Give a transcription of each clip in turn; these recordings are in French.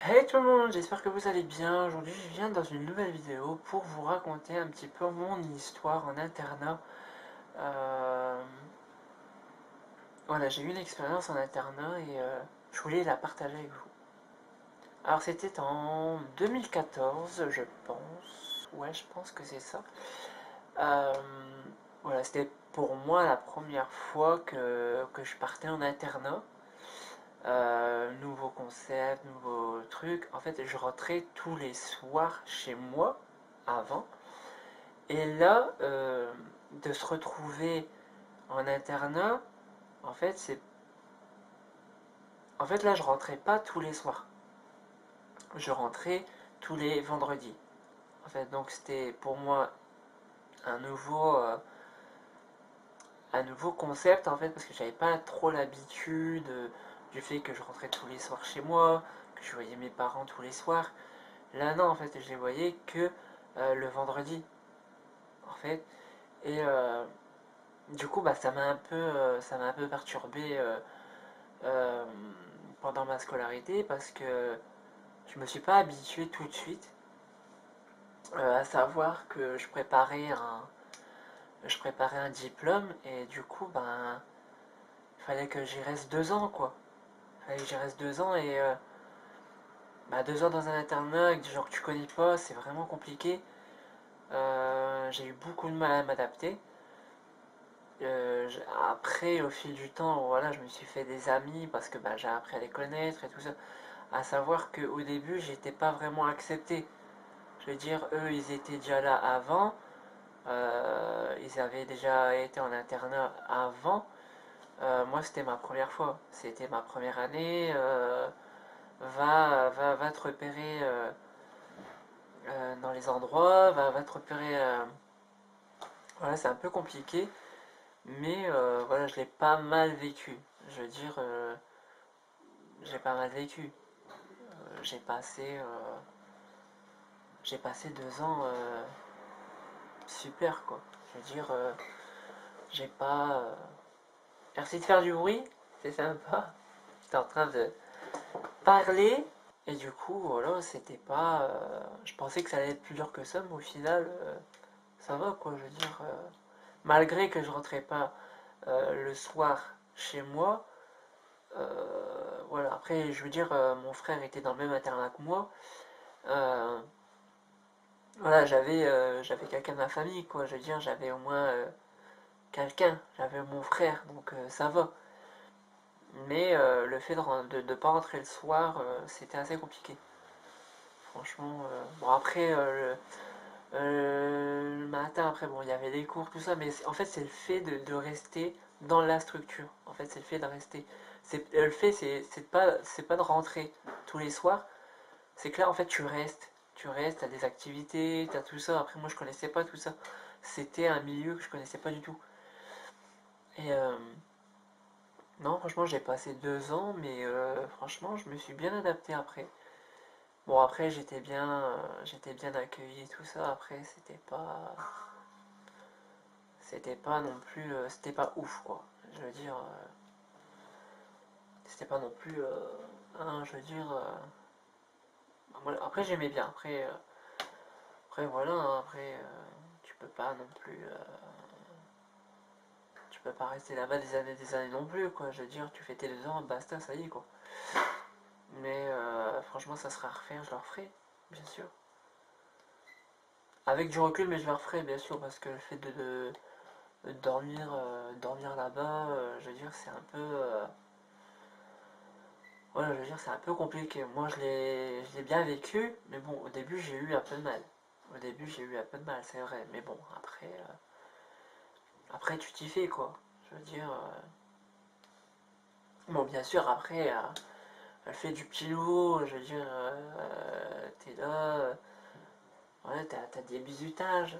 Hey tout le monde, j'espère que vous allez bien. Aujourd'hui, je viens dans une nouvelle vidéo pour vous raconter un petit peu mon histoire en internat. Euh, Voilà, j'ai eu une expérience en internat et je voulais la partager avec vous. Alors, c'était en 2014, je pense. Ouais, je pense que c'est ça. Euh, voilà, c'était pour moi la première fois que je partais en internat. Nouveau concept, nouveau truc. En fait, je rentrais tous les soirs chez moi avant. Et là, de se retrouver en internat, en fait, c'est. En fait, là, je rentrais pas tous les soirs. Je rentrais tous les vendredis. En fait, donc c'était pour moi un nouveau concept, en fait, parce que j'avais pas trop l'habitude du fait que je rentrais tous les soirs chez moi, que je voyais mes parents tous les soirs. Là, non, en fait, je les voyais que le vendredi, en fait. Et du coup, bah, ça m'a un peu perturbé euh, pendant ma scolarité parce que je me suis pas habitué tout de suite à savoir que je préparais un diplôme et du coup, ben, il fallait que j'y reste 2 ans, quoi. Il fallait que j'y reste 2 ans et bah, 2 ans dans un internat avec des gens que tu connais pas, c'est vraiment compliqué. J'ai eu beaucoup de mal à m'adapter. Après, au fil du temps, voilà, je me suis fait des amis parce que bah, j'ai appris à les connaître et tout ça. À savoir qu'au début, j'étais pas vraiment accepté. Je veux dire, eux, ils étaient déjà là avant. Ils avaient déjà été en internat avant. Moi, c'était ma première fois. C'était ma première année. Va te repérer dans les endroits. Va te repérer. Voilà, c'est un peu compliqué. Mais voilà, je l'ai pas mal vécu. Je veux dire, j'ai pas mal vécu. Euh, j'ai passé, euh, j'ai passé 2 ans super quoi. Je veux dire, j'ai pas. Merci de faire du bruit, c'est sympa. J'étais en train de parler et du coup, voilà, c'était pas. Je pensais que ça allait être plus dur que ça, mais au final, ça va quoi. Je veux dire, malgré que je rentrais pas le soir chez moi, voilà. Après, je veux dire, mon frère était dans le même internat que moi. Euh, voilà, j'avais quelqu'un de ma famille, quoi. Je veux dire, j'avais au moins quelqu'un, j'avais mon frère, donc ça va. Mais le fait de ne pas rentrer le soir, c'était assez compliqué. Franchement, bon après, le matin, après, bon, il y avait des cours, tout ça, mais en fait, c'est le fait de rester dans la structure. En fait, c'est le fait de rester. Le fait, c'est pas de rentrer tous les soirs, c'est que là, en fait, tu restes, t'as des activités, t'as tout ça. Après, moi, je connaissais pas tout ça. C'était un milieu que je connaissais pas du tout. Et non, franchement, j'ai passé 2 ans, mais franchement, je me suis bien adapté après. Bon, après, j'étais bien accueilli et tout ça. Après, c'était pas non plus, c'était pas ouf, quoi. Je veux dire, c'était pas non plus, je veux dire, voilà. Après, j'aimais bien. Après voilà, hein, après, tu peux pas non plus, tu peux pas rester là-bas des années non plus, quoi. Je veux dire, tu fais tes 2 ans, basta, ça y est, quoi. Mais franchement, ça sera à refaire, je le referai, bien sûr. Avec du recul, mais je le referai, bien sûr, parce que le fait de dormir là-bas, je veux dire, c'est un peu. Voilà, je veux dire, c'est un peu compliqué. Moi, je l'ai bien vécu, mais bon, au début, j'ai eu un peu de mal. Au début, j'ai eu un peu de mal, c'est vrai. Mais bon, après tu t'y fais, quoi. Je veux dire. Bon, bien sûr, après, elle fait du petit loup, je veux dire, t'es là, ouais, t'as des bizutages.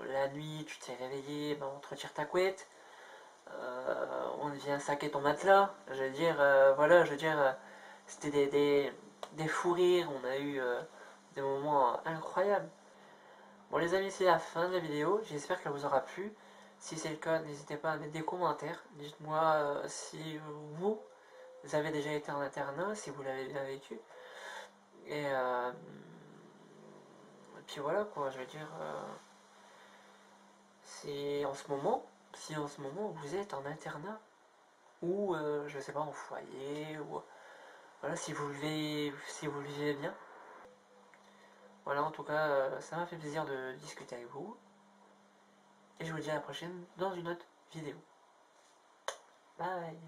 La nuit, tu t'es réveillé, ben, on te retire ta couette, on vient saquer ton matelas. Je veux dire, voilà, je veux dire, c'était des fous rires, on a eu des moments incroyables. Bon, les amis, c'est la fin de la vidéo, j'espère qu'elle vous aura plu. Si c'est le cas, n'hésitez pas à mettre des commentaires. Dites-moi si vous avez déjà été en internat, si vous l'avez bien vécu. Et, puis voilà quoi, je veux dire, c'est en ce moment, si en ce moment vous êtes en internat, ou je sais pas, en foyer, ou voilà, si vous le vivez bien. Voilà, en tout cas, ça m'a fait plaisir de discuter avec vous. Et je vous dis à la prochaine dans une autre vidéo. Bye!